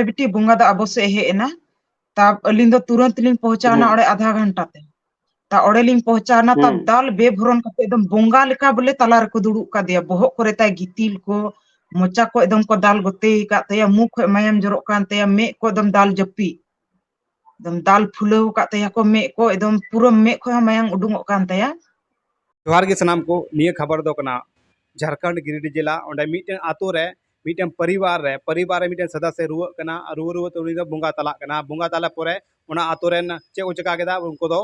बिटी बुंगा दा अबो से हे एना तब अलिंग दो तुरंत लिंग पहुंचाना ओड़े आधा घंटा ते ता ओड़े लिंग पहुंचाना तब दाल बेभरन कते एकदम बोंगा लेका बोले तला रको दुड़ुब का दिया बोहक करे ताय गितिल को मोचा को एकदम को दाल गोते का तया मुख को मायम जरोक कान तया मे को एकदम दाल जपी एकदम दाल फुलाव का तया को मे को एकदम पूरा मे को मायम उडुंगोक कान तया जोहार गे सनाम को निये खबर दो कना झारखंड गिरिडीह जिला ओंडे मिटन आतो रे मिटन परिवार रे मिटन सदस्य रुवा कना रुवा तो उनी दो बुंगा तला कना बुंगा तला पोरे ओना आतो रेन चे को चका केदा उनको दो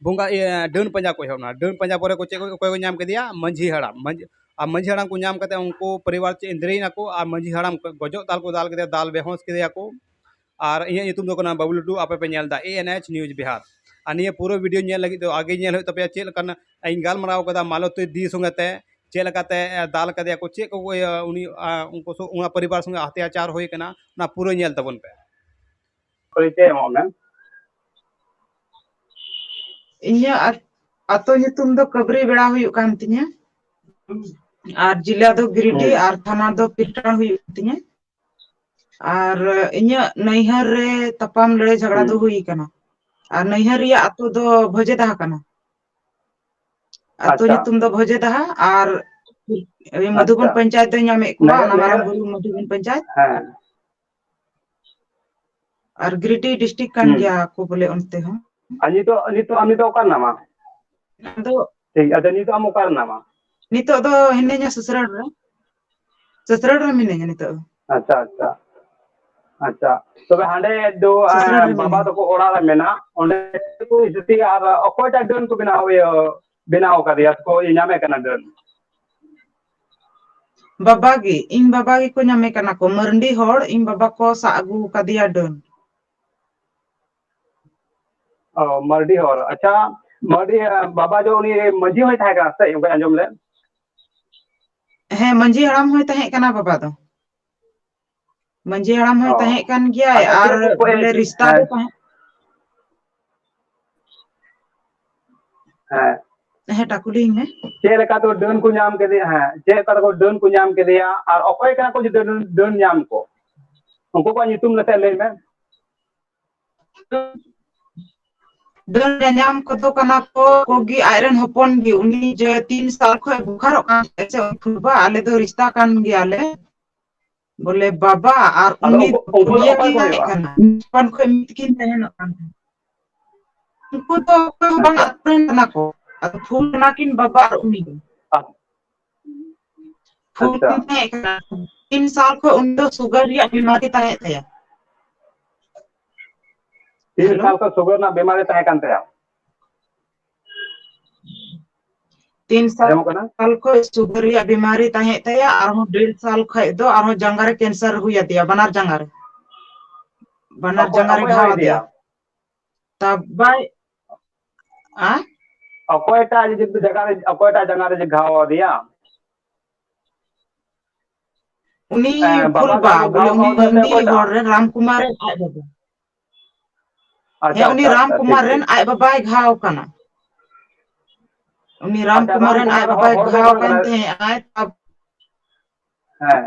बुंगा डन पंजा को होना डन पंजा पोरे को चे को नाम के दिया मंझी हड़ाम मंझी हड़ाम को नाम करते उनको परिवार चे इंद्रियना को और मंझी हड़ाम गजो दाल को दाल के दाल बेहोश के दिया को और इया युतुम दो कना बबलू टू आपे पे नेलदा ANH न्यूज बिहार और निये पूरा वीडियो नेल लगी तो आगे नेल हो तपे चे लकन इन गालमराव कदा मालती दी संगते चे लकाते दाल कदिया को चे को उनी उनको उना परिवार संगे अत्याचार होय कना ना पूरा नेल तबन पे परिचय हो मैम इन्या अतो नितुम दो कबरी बेड़ा हुई कान तिन्या और जिला दो गिरिडीह और थाना दो पिटा हुई तिन्या और इन्या नैहर रे तपाम लड़े झगड़ा दो हुई कना और नैहर रिया अतो दो भोजे दहा कना अतो नितुम दो भोजे दहा और मधुबन पंचायत दो न्यामे कुआ नामाराम गुरु मधुबन पंचायत और गिरिडीह डिस्ट्रिक्ट कान गया को बोले उनते हम अनि तो ओकर नामा दो ठीक अदे नि तो हम ओकर नामा नितो दो हिनेnya ससुराल रे मिनेnya नितो अच्छा अच्छा अच्छा तबे हांडे दो बाबा तो को ओड़ा मेना ओंडे को इजती और ओकोटा डन को बिना का दिया को इनामे कना डन बाबा गी को न्यामे कना को मरंडी होड़ इन बाबा को सा अगु का दिया डन मर्डी होड़ अच्छा मर्डी बाबा जो उनी मंजी होय थाय का से उनका अंजम ले हे मंजी हराम होय तहे कना बाबा दो मंजी हराम होय तहे कन गया और बोले रिश्ता दो तहे है टाकुली में चे लेका तो डन को नाम के दिया है चे का को डन को नाम के दिया और ओकोय कना को डन नाम को उनको को नितुम लेते ले में डन नाम को तो कना कोगी आयरन होपन गी उनी जे 3 साल खो बुखार कान ऐसे फुलबा आले तो रिश्ता कान गया ले बोले बाबा और उनी पुलिया की कना पन खो मितकिन रहन कान उनको तो बंग अतन ना को फूल नाकिन बाबा और उनी फूल ने 3 साल खो उन तो शुगर या बीमारी ताहे थे 3 साल का शुगर ना बीमारी ताहे कान थे 3 साल को शुगर या बीमारी ताहे थे और 1.5 साल खै दो और जंगा रे कैंसर हुई दिया बनार जंगा रे घाव दिया तब बाय आ अकोयटा जगह रे घाव दिया उनी फुलबा बोले उनी हिंदी होड़ रे राम कुमार आय बाबा उनी राम कुमार रेन आय बाबा घाव कना उनी राम कुमार रेन आय बाबा घाव कान थे आय तब हां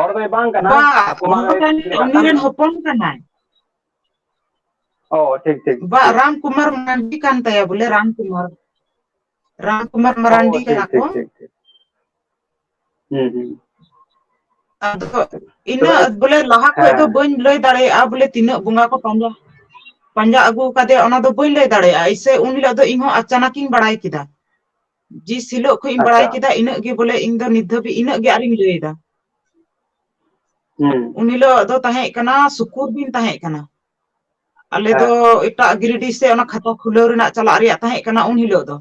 और दो बांग कना उनी रेन होपन कना ओ ठीक बा राम कुमार मरांडी कान तया बोले राम कुमार मरांडी कना को इना बोले लहा को तो बन लय दाड़े आ बोले तीन बुंगा को पंजा अगु कादे ओना दो बन लय दाड़े ऐसे उन हिलो दो इहो अचानक इन बड़ाई किदा जी सिलो को इन बड़ाई किदा इन गे बोले इन दो निधबी इन गे आरिन लयदा उन हिलो दो ताहे कना सुकुर बिन ताहे कना आले दो एटा गिरिडीह से ओना खाता खुलो रेना चला रिया ताहे कना उन हिलो दो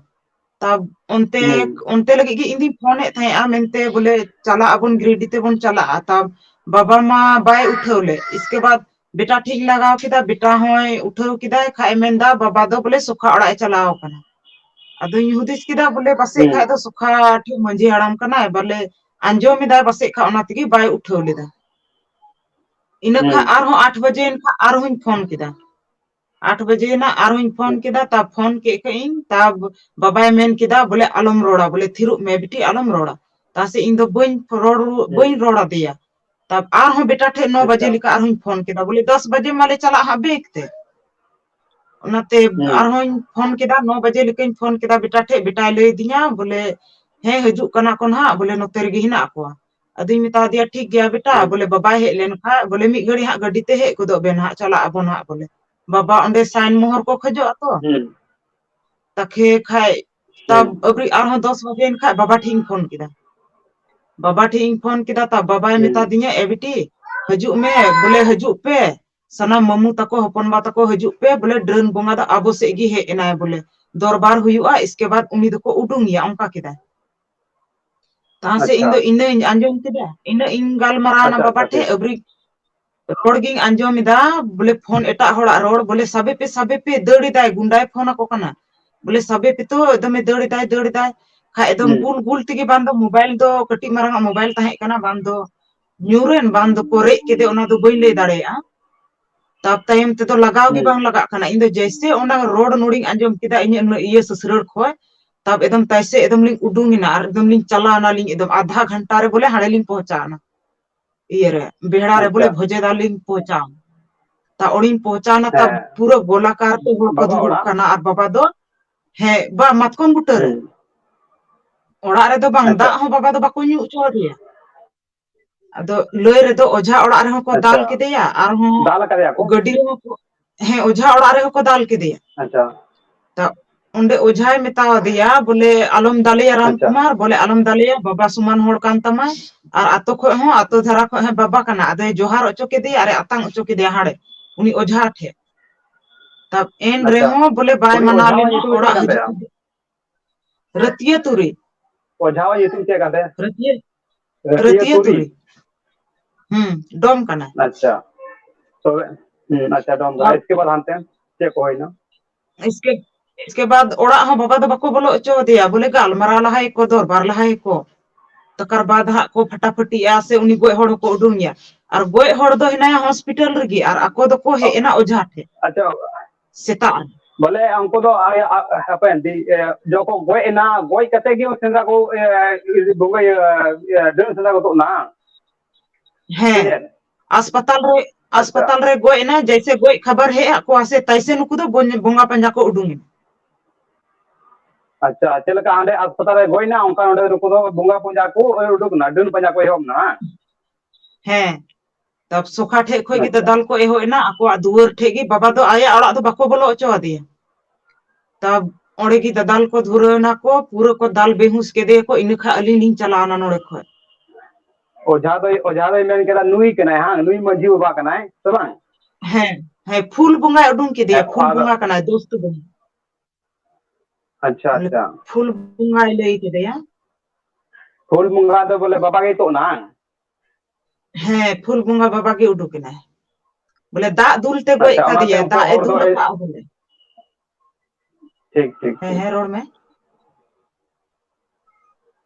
तब उनते लगे कि इंदी फोन ए थाया मेनते बोले चला अबन गिरिडीह ते बन चला तब बाबा मा बाय उठौले इसके बाद बेटा ठीक लगाव किदा बेटा होय उठौ किदा खाय मेंदा बाबा दो बोले सुखा ओड़ा चलाव कना अदो हुदिस किदा बोले बसे खाय दो सुखा ठी मंजी हड़ाम कना बोले अंजो में दा बसे खा ओना तिगी बाय उठौले दा इना खा आरो 8 बजे इनका आरो फोन किदा 8 बजे ना आरो फोन किदा तब फोन के कइन तब बाबा मेन किदा बोले अलम रोड़ा बोले थिरु में बिटी अलम रोड़ा तासे इन दो बइन रोड़ा दिया तब आरहों बेटा ठे 9 बजे लिखा आरहों फोन केदा बोले 10 बजे माले चला हा बैंक ते ओनाते आरहों फोन केदा 9 बजे लिखा फोन केदा बेटा ठे बेटा लय दिया बोले हे हजु कना कोन हा बोले नोते रेगे हिना को अदी मिता दिया ठीक गया बेटा बोले बाबा हे लेन खा बोले मी गड़ी हा गड्डी ते हे कुदो बेन हा चला अबन हा बोले बाबा ओंडे साइन मोहर को खजो तो तखे खाय तब अबरी आरहों 10 बजे खा बाबा ठीक फोन केदा बाबा ठीक फोन केदा तब बाबा मिता दिया ए बेटी हजु में बोले हजु पे सना ममू तको हपन बा तको हजु पे बोले ड्रन बोंगा दा आबो से गी हे एना बोले दरबार हुआ इसके बाद उनी दको उडुंगिया ओंका केदा ता से इन दो इन अंजम केदा इन गाल मराना बाबा ठे अबरी रोड गिंग अंजम इदा बोले फोन एटा होड़ा रोड बोले सबे पे दड़ी दाय गुंडाय फोन को कना बोले सबे पे तो एकदम दड़ी दाय खा एकदम गुल गुल तिगे बांदो मोबाइल दो कटी मारंगा मोबाइल ताहे कना बांदो न्यूरन बांदो कोरे केदे ओना दो बई ले दाड़ेया तब टाइम ते तो लगाव गी बांग लगा कना इन दो जैसे ओना रोड नोडिंग अंजम किदा इन ये ससरड़ खोय तब एकदम तैसे एकदम लिंग उडुंगिना और एकदम लिंग चलाना लिंग एकदम आधा घंटा रे बोले हाड़े लिंग पहुंचाना ये रे बेहड़ा रे बोले भोजेदा लिंग पहुंचा ता ओडिंग पहुंचाना तब पूरा गोलाकार ते हो को दुड़ुब कना और बाबा दो है बा मतकोन बुटर ओड़ा रे दो बांग दा हो बाबा दो बाको न्यू चो दिया अदो लय रे दो ओझा ओड़ा रे को दाल केदेया और हो दाल करेया को गड्डी रे है ओझा ओड़ा रे को दाल केदेया अच्छा ता उंडे ओझाय मेता दिया बोले आलम दालिया राम कुमार बोले आलम दालिया बाबा सुमन होड़ कान तमा और आतो खो हो आतो धरा खो है बाबा कना अदे जोहार ओचो केदेया अरे अतांग ओचो केदेया हाड़े उनी ओझा ठे तब एन रे हो बोले बाय मना ले ओड़ा रतिया तुरी ओझावा युतुम चे कादे रतिया तुरी डोम कना अच्छा तो अच्छा डोम का इसके बाद हनते चे को होइना इसके बाद ओड़ा हो बाबा दो बको बोलो ओचो दिया बोले गालमारा लहाय को दरबार लहाय को तकर बाद हा को फटाफटी आ से उनी गोय होड़ को उडुंगिया और गोय होड़ दो हिनाया हॉस्पिटल रगी और आको दो को हे एना ओझा ठे अच्छा सेता बोले हमको तो हपन दी जो को गोय ना गोय कते गे सेंदा को बुंगा डन सेंदा को तो ना है अस्पताल रे गोय ना जैसे गोय खबर है आको आसे तैसे नुकु दो बोंगा पंजा को उडुंगी अच्छा चलका आंडे अस्पताल रे गोय ना उनका ओंडे नुकु दो बुंगा पंजा को उडुक ना डन पंजा को हम ना है तब सोखा ठे खोई गी दाल को एहो ना आको दुवर ठे गी बाबा दो आया ओड़ा दो बको बोलो ओचो दिया तब ओड़े गी दाल को धुरो ना को पूरा को दाल बेहुस के दे को इनखा अली लिंग चलाना नोड़े खोय ओझा दो मेन केला नुई कना हां नुई मजी उबा कना तो बांग है फूल बुंगा उडुंग के दिया फूल बुंगा कना दोस्त बुंगा अच्छा अच्छा फूल बुंगा ले के दिया फूल बुंगा तो बोले बाबा के तो ना है फूल बुंगा बाबा के उडुक ना बोले दा दुलते गोय का दिया दा ए दुल का बोले ठीक ठीक है रोड में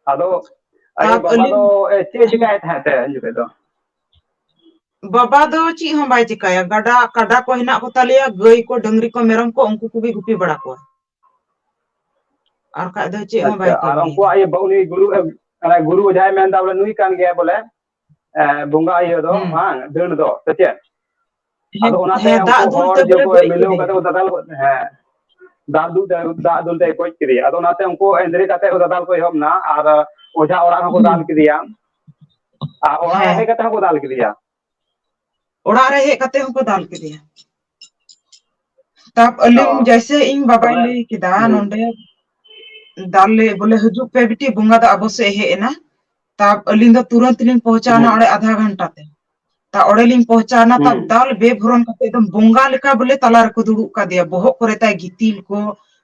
आदो अरे बाबा तो चे शिकायत है ते जुके तो बाबा दो ची हम बाय चिकाया गडा काडा को हिना को तालिया गई को डंगरी को मेरम को उनको को भी गुपी बड़ा को और का दो ची हम बाय और उनको आए बहुनी गुरु ओझाय मेन दा बोले नुई कान गया बोले बुंगा आयो दो हां दन दो तो चे आदो ओनाते उनको हर जो को मिलो कते दादाल को है दादू ते कोई किरी आदो ओनाते उनको एंद्री कते दादाल को हम ना और ओझा ओड़ा को दाल किरिया आ ओड़ा हे कते को दाल किरिया ओड़ा रे हे कते को दाल किरिया तब अलिम जैसे इन बाबा ले किदा नोंडे दाल ले बोले हजु पे बिटी बुंगा दा अबो से हे ना तब अलिम दा तुरंत लिंग पहुंचाना ओड़े आधा घंटा ते ता ओड़े लिंग पहुंचाना तब दाल बेभरन कते एकदम बुंगा लेका बोले तला रे को दुडु का दिया बोहक करे ता गितिल को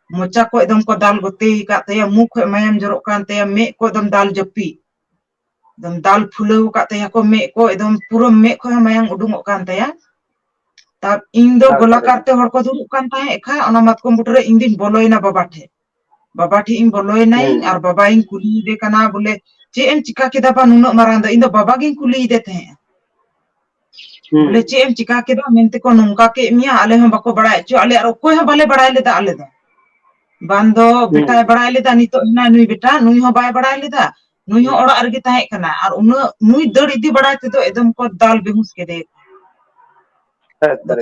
मोचा को एकदम को दाल गोते का तया मुख को मायम जरो कान तया मे को एकदम दाल जपी एकदम दाल फुलो का तया को मे को एकदम पूरा मे को मायम उडुंगो कान तया तब इन दो गोलाकार ते हड़ को दुडु कान ता एखा ओना मत कंप्यूटर इन दिन बोलोइना बाबा ठी इन बोलोइना और बाबा इन कुली दे कना बोले चे एम चिका केदा बा नुनो मारांद इन दो बाबा गिन कुली दे थे बोले चे एम चिका केदा मेनते को नुंका के मिया आले हम बको बड़ाय चो आले और कोई हम बाले बड़ाय लेदा आले दा बांदो बेटा बड़ाय लेदा नितो हिना नुई बेटा नुई हो बाय बड़ाय लेदा नुई हो ओड़ा रगे ताहे कना और उना नुई दड़ इदी बड़ाय तेदो एकदम को दाल बेहुस के दे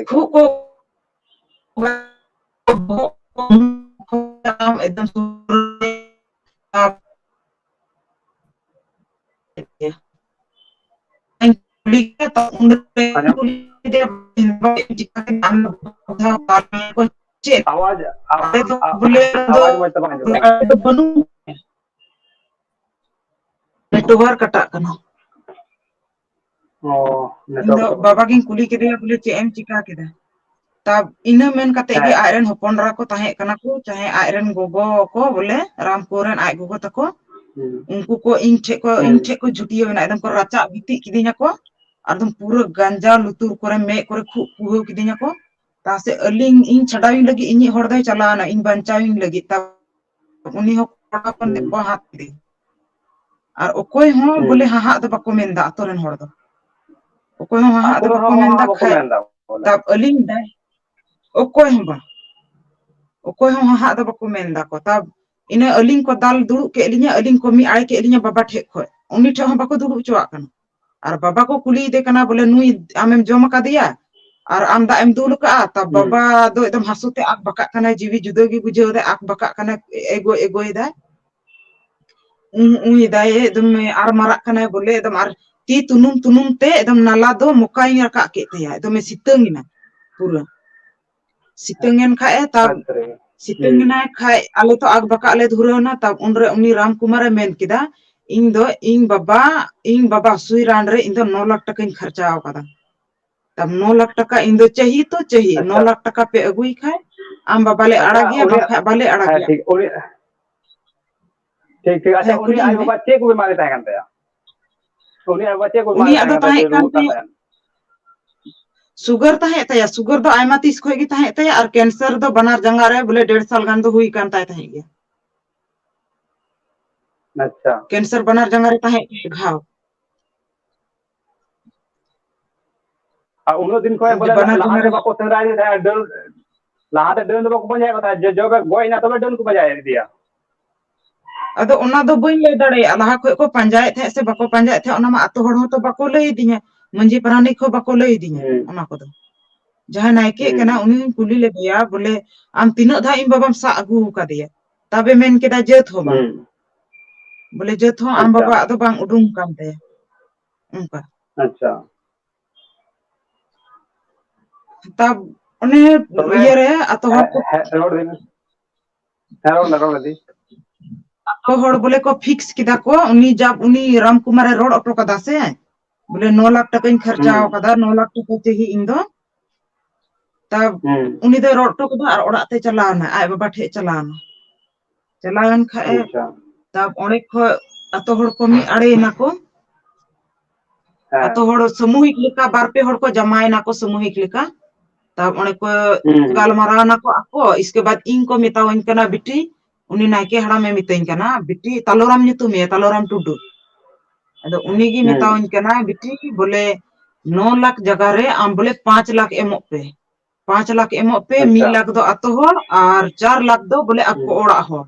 खु को एकदम आवाज बोले आवाज मत बनु नेटवर्क कटा कना बाबा की कुली के बोले चे एम चिका के तब इना मेन कते गे आयरन हपनरा को ताहे कना को चाहे आयरन गोगो को बोले रामपुरन आय गोगो तको उनको को इन ठे को झुटियो ना एकदम को राचा बिति किदिना को एकदम पूरा गांजा लुतुर करे मे करे खु पुहो किदिना को तासे अलिंग इन छडावी लगी इनी हर दय चलाना इन बंचाविन लगी तब उनी हो कोड़ा पन को हाथ दे और ओकोय हो बोले हाहा दो बको मेंदा अतोरन हर दो ओकोय हो हाहा दो बको मेंदा खाय तब अलिंग दय ओकोय हो हाहा दो बको मेंदा को तब इने अलिंग को दाल दुड़ु के लिया अलिंग को मी आय के लिया बाबा ठे खय उनी ठे हो बको दुड़ु चुआ कना और बाबा को कुली दे कना बोले नुई आमेम जम का दिया और आम दा एम दुल का तब बाबा दो एकदम हसुते आक बका कना जीवी जुदो गी बुझे दे आक बका कना एगो दा उई दा एकदम आर मारा कना बोले एकदम आर ती तुनुम ते एकदम नाला दो मुकाई रका के ते एकदम सितंगिना पूरा सितंगन खाए तब सितंगना खाए आले तो आग बका ले धुरना तब उनरे उनी राम कुमार मेन किदा इन बाबा सुई रान रे इन 9 लाख टका खर्चा कदा तब 9 लाख टका इन चाहिए तो चाहिए 9 लाख टका पे अगुई खाए आम बाबा ले आड़ा गया बाखा बाले आड़ा गया ठीक अच्छा उनी आय बाबा चेक बीमारी ताहे कान तया उनी आय बच्चे को उनी आदो ताहे कान तया सुगर ताहे तया सुगर दो आयमा तीस खोय गी ताहे तया और कैंसर दो बनार जंगा रे बोले 1.5 साल गान दो हुई कान ताहे गया अच्छा कैंसर बनार जंगा रे ताहे घाव आ उनो दिन खोय बोले लाहाते बाको सेंराय दे डल लाहाते डल दो बाको बजाय कथा जे जब गोय ना तबे डल को बजाय दिया अदो ओना दो बई ले दड़े लाहा खोय को पंजाय थे से बाको पंजाय थे ओना मा अतो हड़ हो तो बाको लई दिया मंजी प्राणी को बाको लई दिया ओना को दो जहां नायके कना उनी कुली ले गया बोले आम तीनो धा इन बाबाम सा अगु का दिया तबे मेन केदा जत हो बा बोले जत हो आम बाबा अदो बांग उडुंग कान ते उनका अच्छा तब उन्हें ये रे अतो रोड दी अतो हड़ बोले को फिक्स किदा को उनी जब उनी राम कुमार रोड ऑटो कदा से बोले 9 लाख टका इन खर्चा कदा 9 लाख टका चाहिए इन दो तब उनी दे रोड ऑटो कदा और ओड़ा ते चलाना आय बाबा ठे चलाना चलान खाए तब ओने को अतो हड़ को मी अड़े ना को अतो हड़ समूहिक लेका बार पे हड़ को जमाए ना को समूहिक लेका तब ओने को गालमारा ना को आको इसके बाद इन को मितावन कना बिटी उनी नायके हड़ा में मितइन कना बिटी तालोराम नितु में तालोराम टुडू अदो उनी गी मितावन कना बिटी बोले 9 लाख जगह रे आम बोले 5 लाख एमो पे 5 लाख एमो पे 1 लाख दो अतो हड़ और 4 लाख दो बोले आपको ओड़ा हड़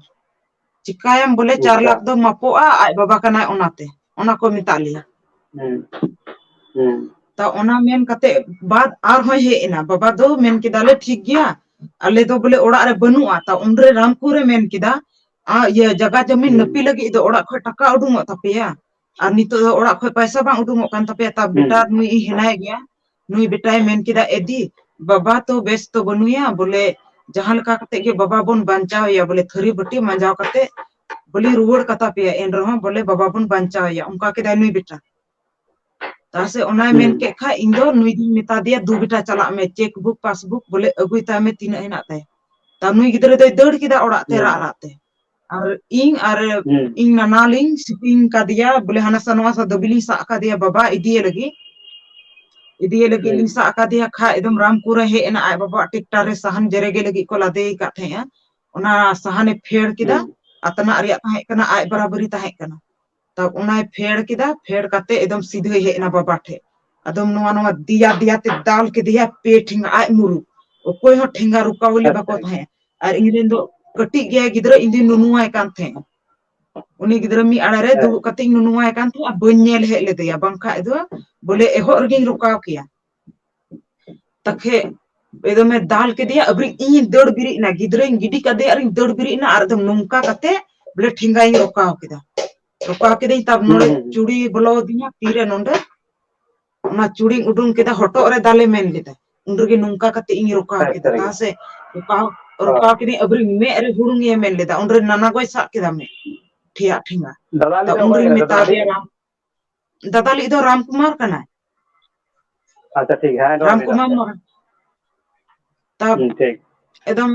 चिकायम बोले 4 लाख दो मपोआ आय बाबा कना ओनाते ओना को मिता लिया ता ओना मेन कते बाद आर होय हे एना बाबा दो मेन किदाले ठीक गया अले दो बोले ओड़ा रे बनुआ ता उनरे रामपुर रे मेन किदा आ ये जगह जमीन नपी लगी दो ओड़ा खय टका उडुंगो तपेया और नितो दो ओड़ा खय पैसा बांग उडुंगो कान तपेया ता बेटा नुई हेनाय गया नुई बेटाय मेन किदा एदी बाबा तो बेस तो बनुया बोले जहां लका कते गे बाबा बोन बांचाव या बोले थरी बटी मंजाव कते बोले रुवड़ कता पे एन रहो बोले बाबा बोन बांचाव या उनका किदा नुई बेटा तासे ओना मेन के खा इंदो नुई दी मिता दिया दु बेटा चला में चेक बुक पासबुक बोले अगुई ता में तीन हेना ताय ता नुई गिदरे दय दड़ किदा ओड़ा ते राते और इन नानालिंग शिपिंग का दिया बोले हना सनवा सा दबिली सा का दिया बाबा इदिए लगी लिंग सा का दिया खा एकदम रामपुर हे एना आय बाबा टिकटा रे सहन जरेगे लगी को लादे का थे ओना सहने फेड़ किदा अतना रिया ताहे कना आय बराबरी ताहे कना तब उनाय फेड़ किदा फेड़ काते एकदम सीधे हेना बाबा ठे एकदम नवा दिया ते दाल के दिया पे ठेंगा आय मुरु ओकोय हो ठेंगा रुका बोले बाको थाए और इंदिन दो कटी गया गिदरा इंदिन नुनुआय कान थे उनी गिद्रा मी आड़ा रे दुड़ुब कते नुनुवाय कान थे बन नेल हे लेदेया बांखा दो बोले एहो रगिन रुकाव किया तखे एकदम दाल के दिया अबरी इन दड़ बिरी ना गिद्रा गिडी का दे अरिन दड़ बिरी ना एकदम नुंका कते बोले ठिंगा इन रुकाव के तब नोड़े चूड़ी बोलो दिया तीरे नोंडे ना चूड़ी उडुंग के हटो रे दाले मेन लेदा उनरगे नुंका कते इन रुकाव के तासे रुकाव के अबरी मे रे हुडुंग ये मेन लेदा उनरे नाना गोय सा के मे ठिया ठिंगा तब उनरे मिता दे दादाली दो राम कुमार कना अच्छा ठीक है राम कुमार तब एकदम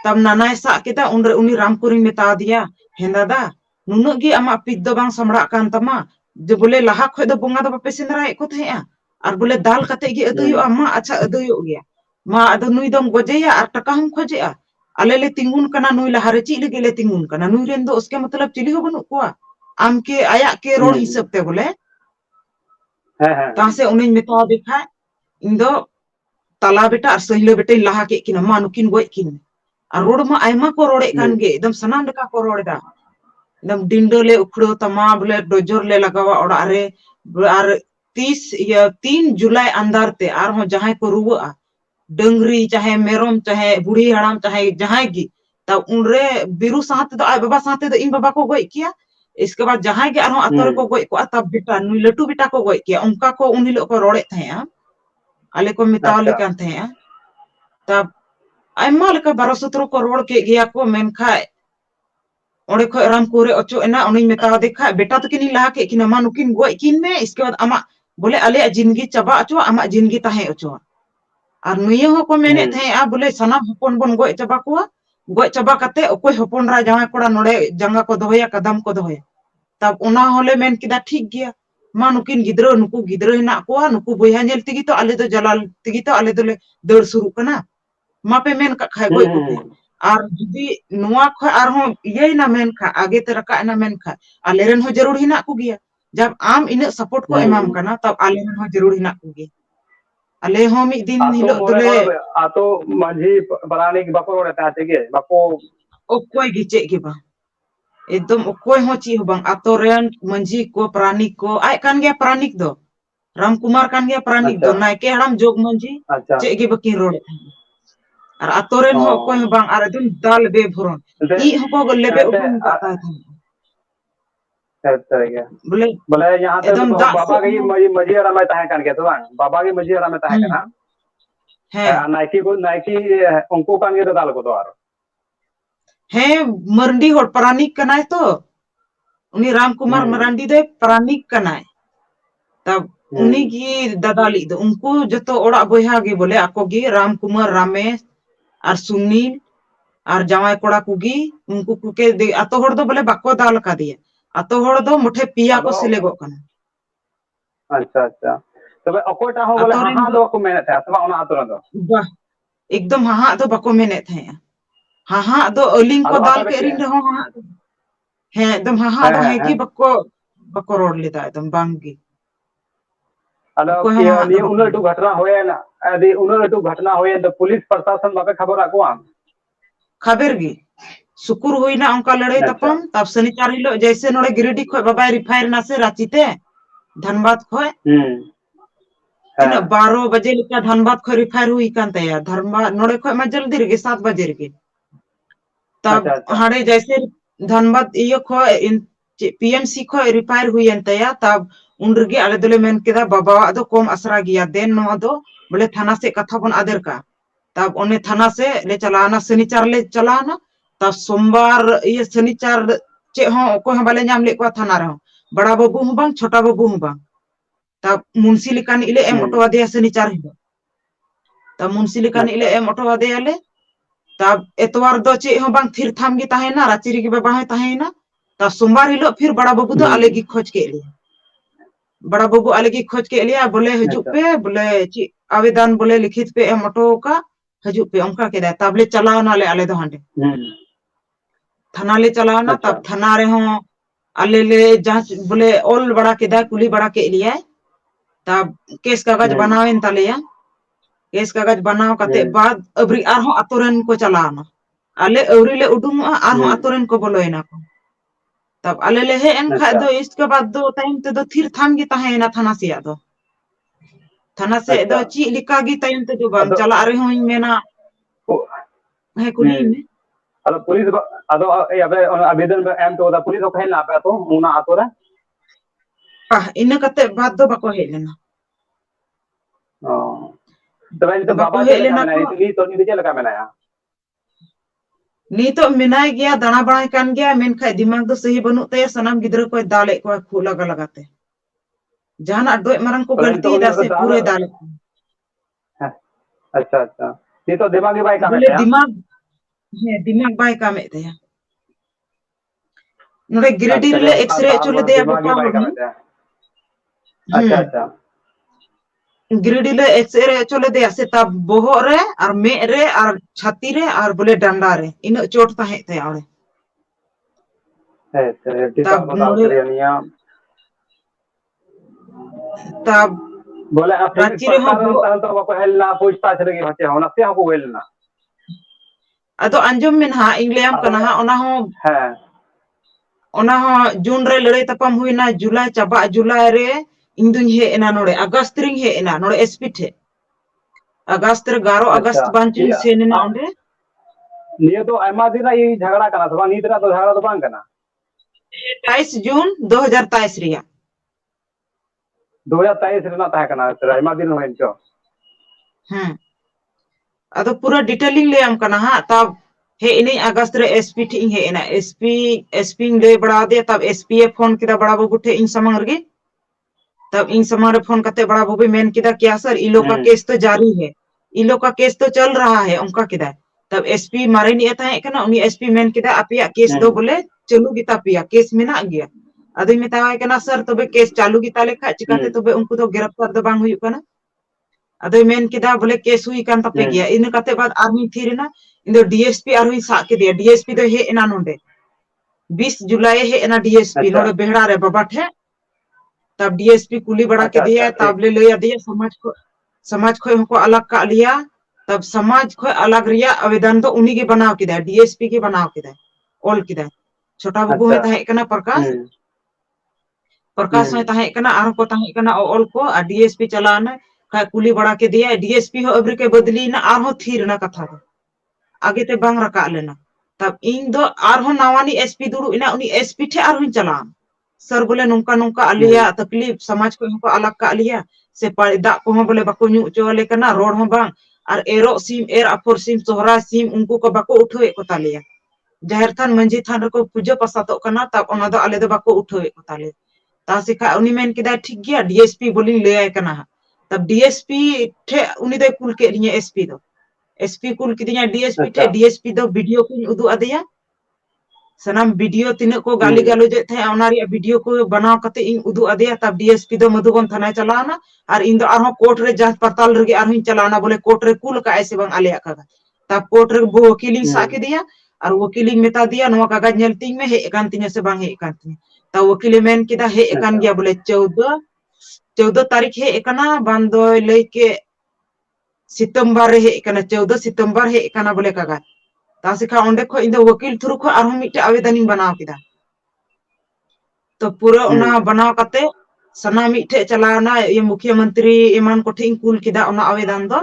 तब नाना सा के उनरे उनी राम कुरी मिता दिया हे दादा नुनुग गे आमा पिद दो बांग समड़ा कान तमा जे बोले लाहा खय दो बोंगा दो बापे सेंद्राय को थेया और बोले दाल कते गे अदयो मा अच्छा अदयो गया मा अद नुई दम गोजेया और टका हम खोजेया आले ले तिंगुन कना नुई लाहा रे ची लगे ले तिंगुन कना नुई रेन दो उसके मतलब चिली हो बनु कोआ आम के आया के रोड हिसाब ते बोले तासे उनी मिता देखा इन दो तला बेटा और सहिलो बेटा लाहा के किना मा नुकिन गोय किन और रोड मा आयमा को रोडे कान गे एकदम सनाम लेका को रोडेदा एकदम डिंडो ले उखड़ो तमा बोले डोजर ले लगावा ओड़ा रे और 3 जुलाई अंदर ते आर हो जहां को रुआ डंगरी चाहे मेरम चाहे बुढ़ी हड़ाम चाहे जहां गी तब उनरे बिरु साथ दो आय बाबा साथ दो इन बाबा को गोय किया इसके बाद जहां गे आरो अतर को गोय को तब बेटा नुई लटू बेटा को गोय किया उनका को उन हिलो को रोड़े थे आले को मितावले कान थे तब आयमा लेका 12-17 को रोड के गया को मेनखा ओड़े खो राम कोरे ओचो एना उनी मेता देखा बेटा तो किनी लाहा के किना मा नुकिन गोय किन में इसके बाद आमा बोले आले जिंदगी चबा अचो आमा जिंदगी ताहे अचो और नुये हो को मेने थे आ बोले सनाम हपन बन गोय चबा को गोय चबा कते ओकोय हपन रा जाय कोड़ा नोडे जंगा को दोया कदम को दोया तब उना होले मेन किदा ठीक गया मा नुकिन गिद्रो नुकु गिद्रो हिना को नुकु बोया नेल तिगी तो आले दो जलाल तिगी तो आले दोले दौड़ शुरू कना मा पे मेन का खाय गोय को और जुदी नुआ ख आर हो ये ना मेन खा आगे ते रका ना मेन खा आलेरन हो जरूर हिना को गया जब आम इन सपोर्ट को एमाम कना तब आलेरन हो जरूर हिना को गया आले हो मी दिन हिलो तले आतो मांझी बरानी की बाको रोडे ताते गे बाको ओकोय गिचे के बा एकदम ओकोय हो ची हो बंग आतो रेन मंझी को प्राणिक को आय कान गया प्राणिक दो राम कुमार कान गया प्राणिक दो नायके हड़ाम जोग मंझी चे गे बकी रोडे और आतोरेन हो कोई बांग आर एकदम दाल बे भरन ई हो को लेबे उठन काता था बोले यहाँ तो बाबा की मजी राम ताहे कान के तो बाबा की मजी राम ताहे कना है नाइकी उनको कान के तो दाल को तो आरो है मरंडी होड़ प्राणिक कनाय तो उनी राम कुमार मरांडी दे प्राणिक कनाय तब उनी की दादाली दो उनको जतो ओड़ा बोया गे बोले आको गे राम कुमार रामेश और सुनील और जावाय कोड़ा कुगी उनको कुके आतो होड़ दो बोले बाको दाल का दिया आतो होड़ दो मुठे पिया को सिलेगो कना अच्छा तबे अकोटा हो बोले हां दो को मेने था तबा ओना आतो दो वाह एकदम हां दो बाको मेने थे हां दो अलिंग को दाल के रिन रहो हां है एकदम हां दो है कि बको रोड लेता एकदम बांगी अलो ये उनटू घटना होए ना यदि उनटू घटना होए तो पुलिस प्रशासन बापे खबर आको आम खबर गी सुकुर हुई ना उनका लड़ाई तपम तब शनिवार हिलो जैसे नोड़े गिरिडी खो बाबा रिफायर ना से रांचीते धनबाद खो 12 बजे लिखा धनबाद खो रिफायर हुई कान तया धनबाद नोड़े खो मा जल्दी रे 7 बजे रे तब हाड़े जैसे धनबाद इयो खो पीएमसी खो रिफायर हुई तया तब उनरगे आले दोले मेन केदा बाबा दो कम असरा गया देन नो दो बोले थाना से कथा बन आदर का तब उन्हें थाना से ले चलाना शनिवार ले चलाना तब सोमवार ये शनिवार चे हो को बाले नाम ले को थाना रहो बड़ा बाबू हूं बांग छोटा बाबू हूं बांग तब मुंशी लिकान इले एम ऑटो दे शनिवार हिलो तब मुंशी लिकान इले एम ऑटो दे आले तब एतवार दो चे हो बांग थिर थाम गी ताहेना राचिरी के बाबा है ताहेना तब सोमवार हिलो फिर बड़ा बाबू दो आले गी खोज के लिया बड़ा बाबू आले की खोज के लिया बोले हजू पे बोले आवेदन बोले लिखित पे एम ऑटो का हजू पे उनका के तब ले चलाओ ना ले आले दो हांडे थाना ले चलाओ ना तब थाना रे हो आले ले जांच बोले ऑल बड़ा के कुली बड़ा के लिया तब केस कागज बनावेन तालेया केस कागज बनाओ कते बाद अबरी आरहो आतोरन को चलाना आले अवरी ले उडुम आरहो आतोरन को बोलोयना को तब आले ले हे एन खाय अच्छा दो इसके बाद दो टाइम ते दो थिर थाम गी ताहे ना थाना से दो थाना से दो अच्छा ची लिका गी टाइम ते दो बांग अदो चला रहे होई मेना है कुली में अदो पुलिस अदो अबे आवेदन पे एम तो पुलिस को हेल ना पे तो मुना आतो रे पा इन कते बाद दो बाको हे लेना तबे तो बाको बाबा हे चले का लेना मेना को इतनी तो नहीं चले का मेना या नी तो मिनाय गया दाना बणाय कान गया मेन खाय दिमाग दो सही बनु ते सनाम गिद्र को दाले को खु लगा लगाते जहाना डोय मरंग को बोले तो गलती उन्हीं को दासे दाल पूरे दाले अच्छा अच्छा ये तो दिमागी भाई का बोले मेते या दिमाग बाय कामे ते नोरे गिरेडी अच्छा रे एक्सरे चले दे दिमागी बापा भाई का होनी मेते अच्छा अच्छा गिरिडी ले एक्सरे चले दे से तब बोहो रे और मे रे और छाती रे और बोले डंडा रे इन चोट ताहे ते आड़े है टीका तब को दाल नोरे करे निया तब बोले अब पुलिस रांची रे हो प्रशासन तान तो बाको हेलना पूछताछ रे होचे होना से को हेलना अदो अंजुम में हा इंग्लियम कना हा ओना हो जून रे लड़ाई तपम हुईना जुलाई चाबा जुलाई रे इन दुन हे एना नोड़े अगस्त रिंग हे एना नोड़े एसपी ठे अगस्त रे 11 अच्छा अगस्त बांचुन ये सेन ना ओंडे ये तो आयमा दिन ये झगड़ा कना तो नी तरह तो झगड़ा तो बांग कना 28 जून 2023 रिया 2023 रेना ताहे कना आयमा दिन होइन चो अदो पूरा डिटेलिंग ले आम कना हा तब हे इनी अगस्त रे एसपी ठे हे एना एसपी ले बड़ा दे तब एसपी ए फोन किदा बड़ा बाबू ठे इन समंग रे तब इन समंग रे फोन करते बड़ा बाबू मेन किदा क्या सर इ लोग का केस तो जारी है इ लोग का केस तो चल रहा है उनका किदा तब एसपी मारे नि ताहे कना उनी एसपी मेन किदा अपिया केस दो बोले चलू गिता पिया केस मेना गया अदो मेतावाय कना सर तबे केस चालू गिता लेखा चिकाते तबे उनको तो गिरफ्तार दो बांग हुई कना अदो मेन किदा बोले केस हुई कान तपे गया इन कते बाद आर्मी थीरना इन दो डीएसपी आरहुई सा के दिया डीएसपी दो हे एना नोंडे 20 जुलाई हे एना डीएसपी नोडे बेहड़ा रे बाबा ठे तब डीएसपी कुली बड़ा के दिया तब ले लिया दिया समाज खो हमको अलग का लिया तब समाज खो अलग रिया आवेदन तो उन्हीं के बनाव किदा डीएसपी के बनाव किदा ऑल किदा छोटा बाबू है ताहे कना प्रकाश है ताहे कना आर को ताहे कना ऑल को डीएसपी चलाना खाय कुली बड़ा के दिया डीएसपी हो अबरी के बदली ना आर हो थीर ना कथा दो आगे ते बांग रका लेना तब इन दो आर हो नावानी एसपी दुरु इना उनी एसपी ठे आर हुन चला सर बोले नुका नुका अलिया तकलीफ समाज को हमको अलग का अलिया से दा को बोले बाको न्यू चोले कना रोड हो बांग और एरो सिम एर अफोर सिम सोहरा सिम उनको को बाको उठोए को तालिया जाहिर थान मंजी थान को पूजा पसातो कना तब ओना दो आले दो बाको उठोए को ताले ता सिखा उनी मेन किदा ठीक गया डीएसपी बोली ले आय कना तब डीएसपी ठे उनी दे कुल के लिया एसपी कुल किदिया डीएसपी ठे डीएसपी दो वीडियो को उदु अदिया सनाम वीडियो तिने को गाली गालोज थे ओना रे वीडियो को बनाव कते इन उदु अदिया तब डीएसपी दो मधुबन थाना चलाना और इन दो आरो कोर्ट रे जांच पड़ताल रे आरो चलाना बोले कोर्ट रे कुल का ऐसे बंग आलिया का तब कोर्ट रे वो वकीलिंग सा के दिया और वकीलिंग मेता दिया नवा कागज नेलतिंग में हे एकान तिने से बंग हे एकान तिने तब वकील मेन किदा हे एकान गया बोले 14 तारीख हे एकना बांदो लेके सितंबर रे हे एकना 14 सितंबर हे एकना बोले कागज तासिखा ओंडे खो इंदो वकील थ्रू खो आरो मिटे आवेदन इन बनाव किदा तो पूरा ओना बनाव कते सना मिटे चलाना ये मुख्यमंत्री ईमान को ठिन कुल किदा ओना आवेदन दो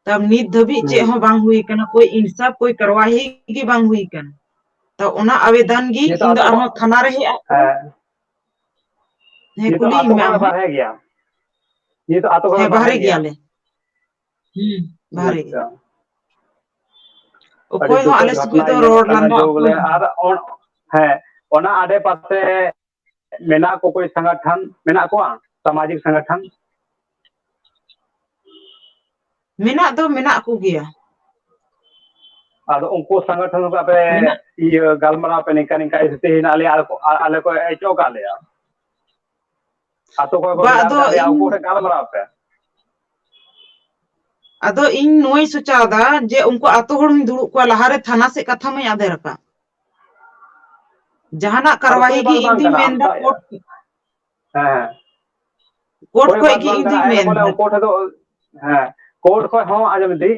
तब नित धबी चे हो बांग हुई कना कोई इंसाफ कोई करवाही की बांग हुई कना तो ओना आवेदन गी इंदो आरो थाना रे हे कुली में बाहर गया ये तो आतो है बाहर गया ले बाहर गया कोई हो आले सुबह तो रोड लंबा बोले और है ओना आडे पासे मेना को कोई संगठन मेना को सामाजिक संगठन मेना दो मेना को गया आदो उनको संगठन का पे ये गलमरा पे निका निका इसते हिना आले को एचो का ले आतो को आदो उनको गलमरा पे आदो इन नोई सोचादा जे उनको आतो होड़ दुड़ु को लहारे थाना से कथा में आदे रखा जहाना करवाही की इंदी मेंदा कोर्ट कोर्ट को की इंदी मेंदा कोर्ट दो कोर्ट को हो आजम दी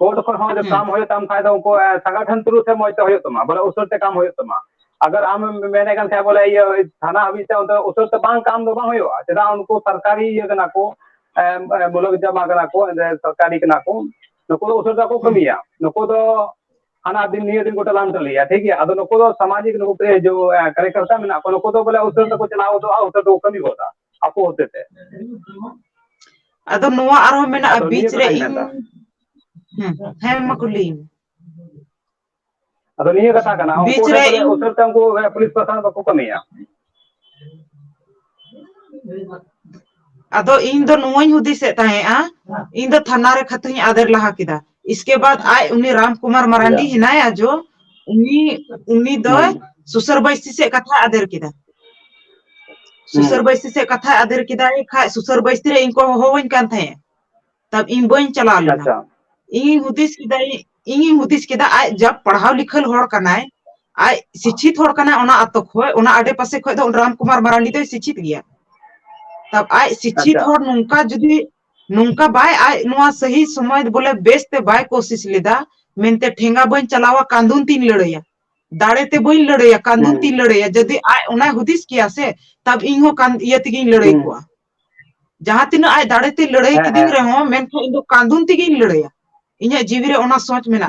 कोर्ट को हो जो काम होय तम खाय दो उनको संगठन थ्रू से मोय तो होय तमा बोले उसते काम होय तमा अगर आम मेने kan saya boleh ya थाना habis te untuk usul te bang काम do bang hoyo cheda unku sarkari ye kana ko mulak jama kana ko sarkari kana ko नुको तो उसे को कमिया नुको तो आना दिन निये दिन को टलाम चलिया ठीक है अदो नुको तो सामाजिक नुको पे जो कार्यकर्ता में ना को नुको तो बोले उसे को चलाओ तो उसे तो कमी होता आपको होते थे अदो नोआ आरो मेना बीच रे हेम मकुली अदो निये कथा कना उनको बोले उसे तो उनको पुलिस प्रशासन को कमिया अदो इन दो नोई हुदिस ताहेआ इन दो थाना रे खतई आदर लहा किदा इसके बाद आय उनी राम कुमार मरांडी हिनाया जो उनी दो सुसर बैसी से कथा आदर किदा सुसर बैसी से कथा आदर किदा खा सुसर बैसी रे इनको होवन कान थे तब इन बइन चला लेना इन हुदिस किदा आय जब पढ़ाव लिखल होड़ कनाय आय शिक्षित होड़ कनाय ओना अतो खोय ओना आडे पासे खोय दो राम कुमार मरांडी दो शिक्षित गया तब आय शिक्षित होड़ नुंका जुदी नुंका बाय आय नुआ सही समय बोले बेस्ते बाय कोशिश लेदा मेनते ठेंगा बइन चलावा कांदून तीन लड़ैया दाड़े ते बइन लड़ैया कांदून तीन लड़ैया जदी आय ओना हुदिस किया से तब इहो कान ये तिगिन लड़ाई को जहां तीन आय दाड़े ते लड़ाई किदिन रहो मेनखे इदो कांदून तिगिन लड़ैया इnya जीवी रे ओना सोच मेना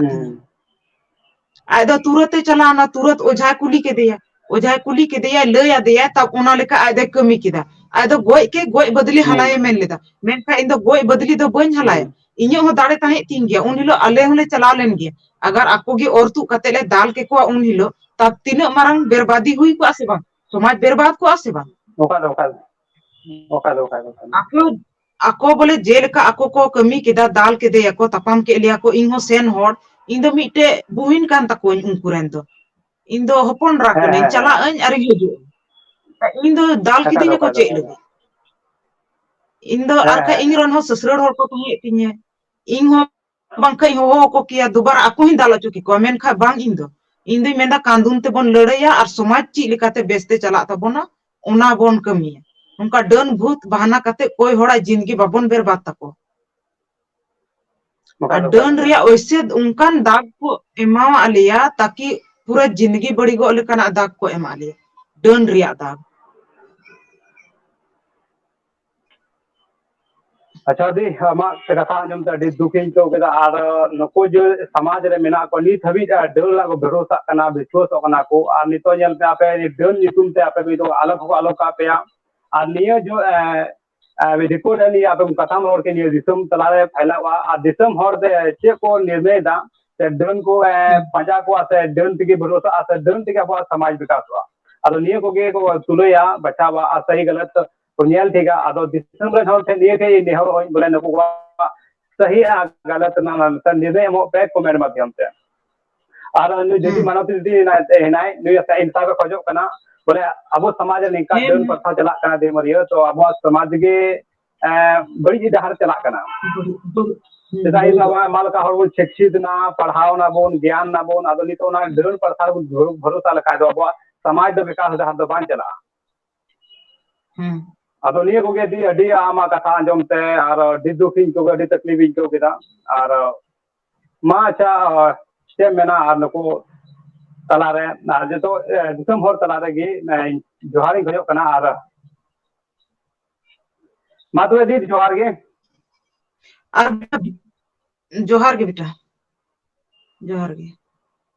आय दो तुरते चलाना तुरत ओझा कुली के देया लय आदेया तब ओना लेका आय दे कमी किदा आय दो गोय के गोय बदली हलाए मेन लेदा मेनखा इन दो गोय बदली दो बइन हलाए इnya हो दाड़े ताहे तीन गया उन हिलो अले होले चला लेन गया अगर आपको गे औरतु कते ले दाल के को उन हिलो तब तीन मारंग बर्बादी हुई को आसे बा समाज बर्बाद को आसे बा ako bole jeleka ako ko kami kida dal ke de ako tapam ke liya ko inho sen hor indo mite buin kan ta ko unkuren do indo hopon ra ko chala an ari hidu indo dal ke dinya ko che lagi indo ar ka ingron ho sesrod hor ko tahe tinya inho bang kai ho ko kiya dubara ako hin dala chuki ko men kha bang indo menda kandun te bon lड़ैया ar somaj chi lekate beste chala tabona ona bon kamiya उनका done भूत बहाना करते कोई होड़ा जिंदगी बबन बर्बाद तको done रिया वैसे उनका दाग को एमा आलिया ताकि पूरा जिंदगी बड़ी गो लेकना दाग को एमा आलिया डन रिया दाग अच्छा दी हमा कथा जम त दुखिन को केदा आर नको जो समाज रे मेना को नी थबी डन ला को भरोसा कना विश्वास कना को आर नितो जल पे आपे डन नितुम ते आपे भी तो अलग का पे और निये जो रिपोर्ट है नहीं आप कथम हर के लिए दिसम तलारे फैला हुआ और दिसम हर दे चे को निर्णय दा ते डन को पंजा को आसे डन तिगे भरोसा आसे डन तिगे अब समाज विकास हुआ अदो निये को गे को तुलया बचावा आ सही गलत को नियल थिगा अदो दिसम रे हर थे निये के नेहर होई बोले नको सही गलत ना निर्णय मो पे कमेंट माध्यम से और जदी मानवती नाय नुय इंसाफ खोजो कना बोले अब समाज निका डन प्रथा चला कना दे मरियो तो अब समाज के बड़ी डहर चला कना सेदाई सवा मालका हर शिक्षित ना पढ़ाओ ना बोन ज्ञान ना बोन अदो नितो ना डन प्रथा भरोसा लका दो अब समाज दो विकास डहर दो बान चला अदो निये को गे दी अडी आमा कथा अंजम ते और दिदुखिन को अडी तकलीफ को केदा और मा अच्छा से मेना और नको तलारे जो दिसम हर तलारे गे जोहारी खजो कना और मातुए दी जोहार गे और जोहार गे बेटा जोहार गे